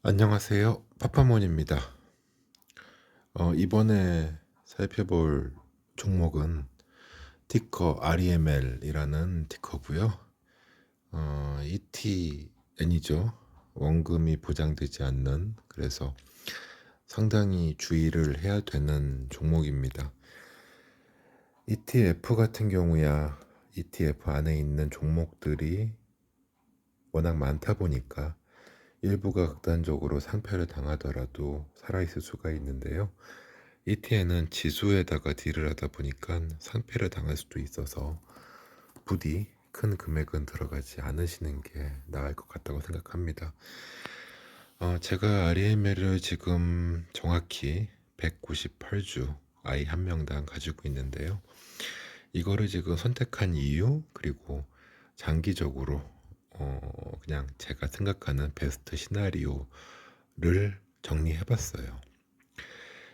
안녕하세요. 파파몬입니다. 이번에 살펴볼 종목은 티커 REML이라는 티커고요. ETN이죠. 원금이 보장되지 않는, 그래서 상당히 주의를 해야 되는 종목입니다. ETF 같은 경우야 ETF 안에 있는 종목들이 워낙 많다 보니까 일부가 극단적으로 상패를 당하더라도 살아있을 수가 있는데요. ETN은 지수에다가 딜을 하다 보니까 상패를 당할 수도 있어서 부디 큰 금액은 들어가지 않으시는 게 나을 것 같다고 생각합니다. 제가 REML을 지금 정확히 198주 아이 한 명당 가지고 있는데요. 이거를 지금 선택한 이유, 그리고 장기적으로 그냥 제가 생각하는 베스트 시나리오를 정리해봤어요.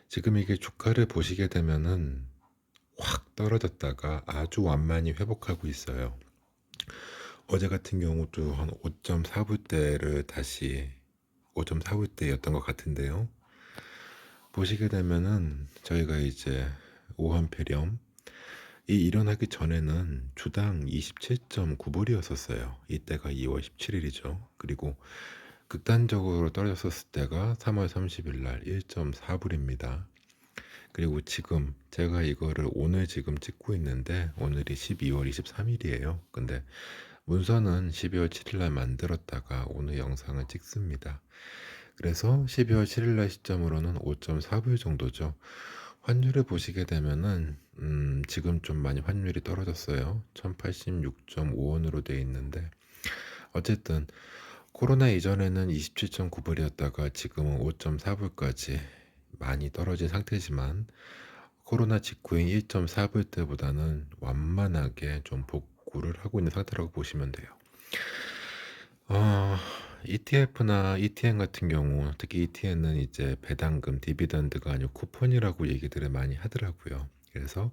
지금 이게 주가를 보시게 되면은 확 떨어졌다가 아주 완만히 회복하고 있어요. 어제 같은 경우도 한 5.4불대를 다시 5.4불대였던 것 같은데요. 보시게 되면은 저희가 이제 오한폐렴 이 일어나기 전에는 주당 27.9불이었었어요. 이때가 2월 17일이죠. 그리고 극단적으로 떨어졌을 때가 3월 30일 날 1.4불입니다. 그리고 지금 제가 이거를 오늘 지금 찍고 있는데 오늘이 12월 23일이에요. 근데 문서는 12월 7일 날 만들었다가 오늘 영상을 찍습니다. 그래서 12월 7일 날 시점으로는 5.4불 정도죠. 환율을 보시게 되면은 지금 좀 많이 환율이 떨어졌어요. 1086.5원으로 돼 있는데 어쨌든 코로나 이전에는 27.9불이었다가 지금은 5.4불까지 많이 떨어진 상태지만 코로나 직후인 1.4불 때보다는 완만하게 좀 복구를 하고 있는 상태라고 보시면 돼요. ETF나 ETN 같은 경우, 특히 ETN은 이제 배당금, 디비던드가 아니고 쿠폰이라고 얘기들을 많이 하더라고요. 그래서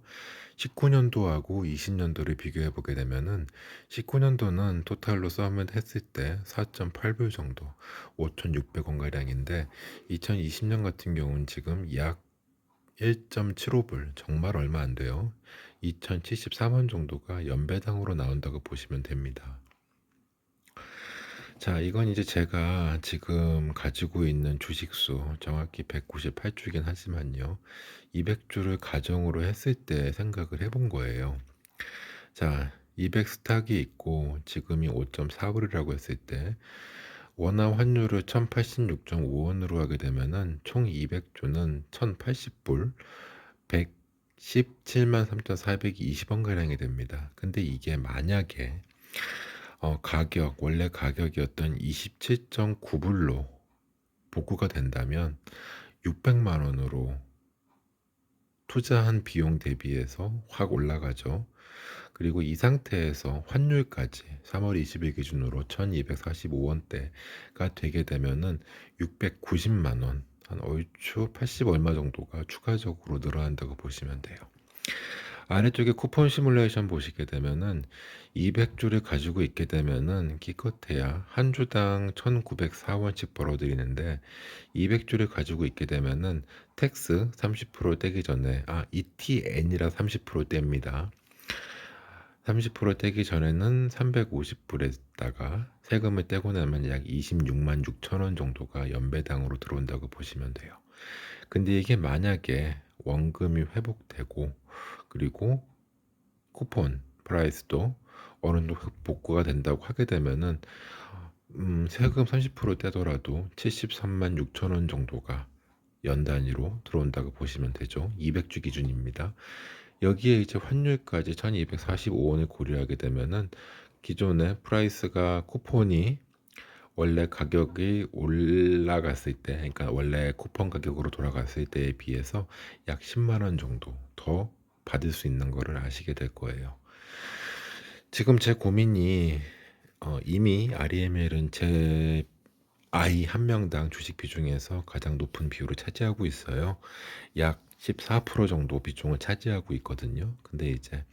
19년도하고 20년도를 비교해 보게 되면은 19년도는 토탈로 썸을 했을 때 4.8불 정도, 5,600원 가량인데 2020년 같은 경우는 지금 약 1.75불, 정말 얼마 안 돼요. 2,073원 정도가 연배당으로 나온다고 보시면 됩니다. 자, 이건 이제 제가 지금 가지고 있는 주식수, 정확히 198주긴 하지만요. 200주를 가정으로 했을 때 생각을 해본 거예요. 자, 200 스탁이 있고 지금이 5.4불이라고 했을 때 원화 환율을 1086.5원으로 하게 되면은 총 200주는 1080불, 117만 3,420원 가량이 됩니다. 근데 이게 만약에 원래 가격이었던 27.9불로 복구가 된다면 600만 원으로 투자한 비용 대비해서 확 올라가죠. 그리고 이 상태에서 환율까지 3월 20일 기준으로 1245원대가 되게 되면은 690만 원, 한 얼추 80 얼마 정도가 추가적으로 늘어난다고 보시면 돼요. 아래쪽에 쿠폰 시뮬레이션 보시게 되면은 200주를 가지고 있게 되면은 기껏해야 한 주당 1904원씩 벌어들이는데 200주를 가지고 있게 되면은 텍스 30% 떼기 전에 ETN이라 30% 뗍니다. 30% 떼기 전에는 350불에다가 세금을 떼고 나면 약 26만 6천 원 정도가 연배당으로 들어온다고 보시면 돼요. 근데 이게 만약에 원금이 회복되고 그리고 쿠폰 프라이스도 어느 정도 복구가 된다고 하게 되면은 세금 30% 떼더라도 73만 6천 원 정도가 연 단위로 들어온다고 보시면 되죠. 200주 기준입니다. 여기에 이제 환율까지 1245원을 고려하게 되면은 기존의 프라이스가 쿠폰이 원래 가격이 올라갔을 때, 그러니까 원래 쿠폰 가격으로 돌아갔을 때에 비해서 약 10만 원 정도 더 받을 수 있는 거를 아시게 될 거예요. 지금 제 고민이 이미 REML은 제 아이 한 명당 주식 비중에서 가장 높은 비율을 차지하고 있어요. 약 14% 정도 비중을 차지하고 있거든요. 근데 이제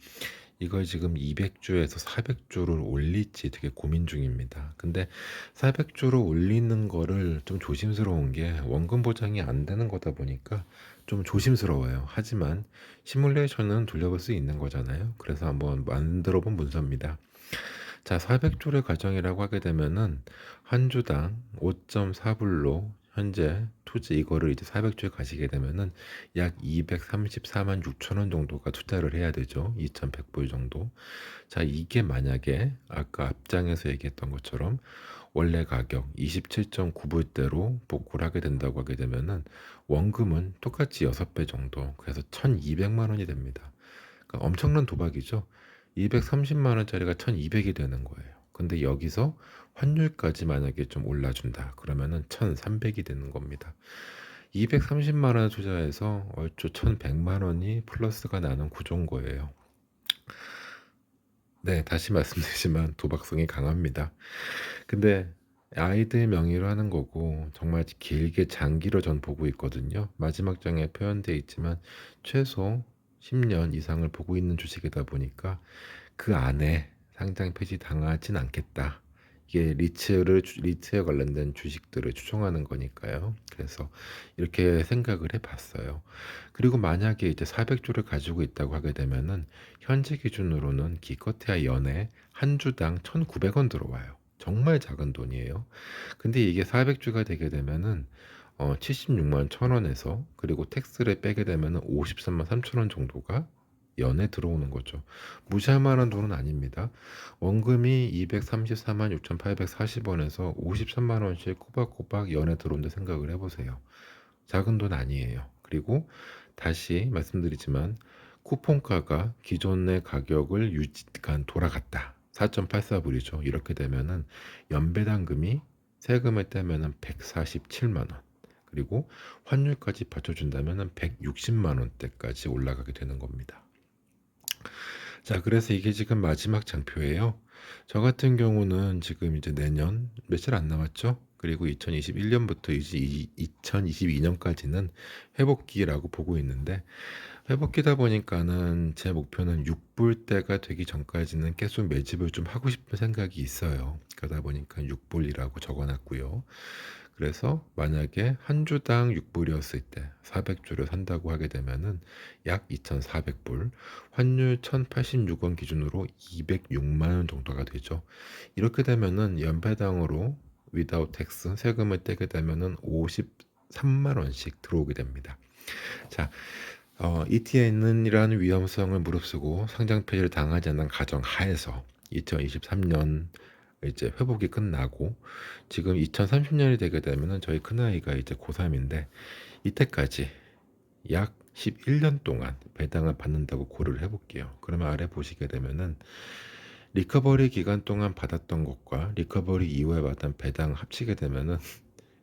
이걸 지금 200주에서 400주를 올릴지 되게 고민 중입니다. 근데 400주로 올리는 거를 좀 조심스러운 게 원금 보장이 안 되는 거다 보니까 좀 조심스러워요. 하지만 시뮬레이션은 돌려볼 수 있는 거잖아요. 그래서 한번 만들어 본 문서입니다. 자, 400조의 가정이라고 하게 되면은 한 주당 5.4불로 현재 투자 이거를 이제 400조에 가시게 되면은 약 234만 6천 원 정도가 투자를 해야 되죠. 2,100불 정도. 자, 이게 만약에 아까 앞장에서 얘기했던 것처럼 원래 가격 27.9불대로 복구를 하게 된다고 하게 되면은 원금은 똑같이 6배 정도. 그래서 1,200만 원이 됩니다. 그러니까 엄청난 도박이죠. 230만 원짜리가 1,200이 되는 거예요. 근데 여기서 환율까지 만약에 좀 올라준다. 그러면은 1,300이 되는 겁니다. 230만 원 투자해서 얼추 1,100만 원이 플러스가 나는 구조인 거예요. 네, 다시 말씀드리지만 도박성이 강합니다. 근데 아이들 명의로 하는 거고 정말 길게 장기로 전 보고 있거든요. 마지막 장에 표현되어 있지만 최소 10년 이상을 보고 있는 주식이다 보니까 그 안에 상장 폐지 당하진 않겠다. 이게 리츠에 관련된 주식들을 추종하는 거니까요. 그래서 이렇게 생각을 해봤어요. 그리고 만약에 이제 400주를 가지고 있다고 하게 되면은 현재 기준으로는 기껏해야 연에 한 주당 1,900원 들어와요. 정말 작은 돈이에요. 근데 이게 400주가 되게 되면은 76만 1,000원에서 그리고 텍스를 빼게 되면은 53만 3천 원 정도가 연에 들어오는 거죠. 무시할 만한 돈은 아닙니다. 원금이 234만 6,840원에서 53만 원씩 꼬박꼬박 연에 들어온다 생각을 해보세요. 작은 돈 아니에요. 그리고 다시 말씀드리지만 쿠폰가가 기존의 가격을 돌아갔다. 4.84불이죠. 이렇게 되면은 연배당금이 세금을 떼면은 147만 원. 그리고 환율까지 받쳐준다면은 160만 원대까지 올라가게 되는 겁니다. 자, 그래서 이게 지금 마지막 장표예요. 저 같은 경우는 지금 이제 내년 며칠 안 남았죠? 그리고 2021년부터 이제 2022년까지는 회복기라고 보고 있는데 회복기다 보니까는 제 목표는 6불대가 되기 전까지는 계속 매집을 좀 하고 싶은 생각이 있어요. 그러다 보니까 6불이라고 적어놨고요. 그래서 만약에 한 주당 6불이었을 때 400주를 산다고 하게 되면은 약 2,400불, 환율 1,086원 기준으로 206만 원 정도가 되죠. 이렇게 되면은 연배당으로 without tax 세금을 떼게 되면은 53만 원씩 들어오게 됩니다. 자, ETN이라는 위험성을 무릅쓰고 상장 폐지를 당하지 않는 가정 하에서 2023년 이제 회복이 끝나고 지금 2030년이 되게 되면은 저희 큰아이가 이제 고3인데 이때까지 약 11년 동안 배당을 받는다고 고려를 해볼게요. 그러면 아래 보시게 되면은 리커버리 기간 동안 받았던 것과 리커버리 이후에 받은 배당 합치게 되면은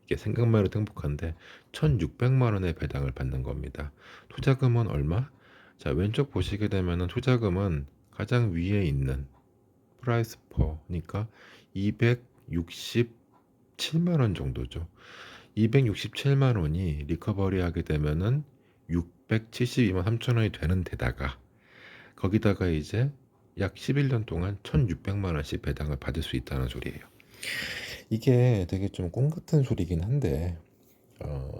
이게 생각만 해도 행복한데 1,600만 원의 배당을 받는 겁니다. 투자금은 얼마? 자, 왼쪽 보시게 되면은 투자금은 가장 위에 있는 프라이스 퍼니까 267만 원 정도죠. 267만 원이 리커버리 하게 되면은 672만 3천 원이 되는 데다가 거기다가 이제 약 11년 동안 1,600만 원씩 배당을 받을 수 있다는 소리예요. 이게 되게 좀 꿈 같은 소리긴 한데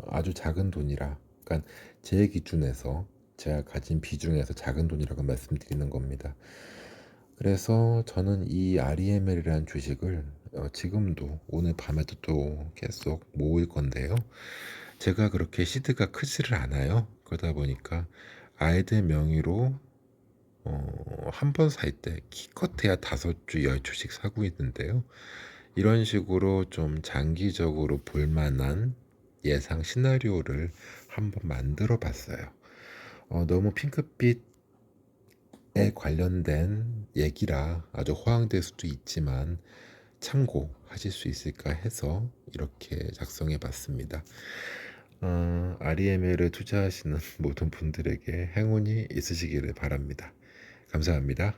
아주 작은 돈이라 그러니까 제 기준에서 제가 가진 비중에서 작은 돈이라고 말씀드리는 겁니다. 그래서 저는 이 REML이라는 주식을 지금도 오늘 밤에도 또 계속 모을 건데요. 제가 그렇게 시드가 크지를 않아요. 그러다 보니까 아이들 명의로 한 번 살 때 기껏해야 5주, 10주씩 사고 있는데요. 이런 식으로 좀 장기적으로 볼만한 예상 시나리오를 한번 만들어 봤어요. 너무 핑크빛에 관련된 얘기라 아주 호황될 수도 있지만 참고하실 수 있을까 해서 이렇게 작성해 봤습니다. REML을 투자하시는 모든 분들에게 행운이 있으시기를 바랍니다. 감사합니다.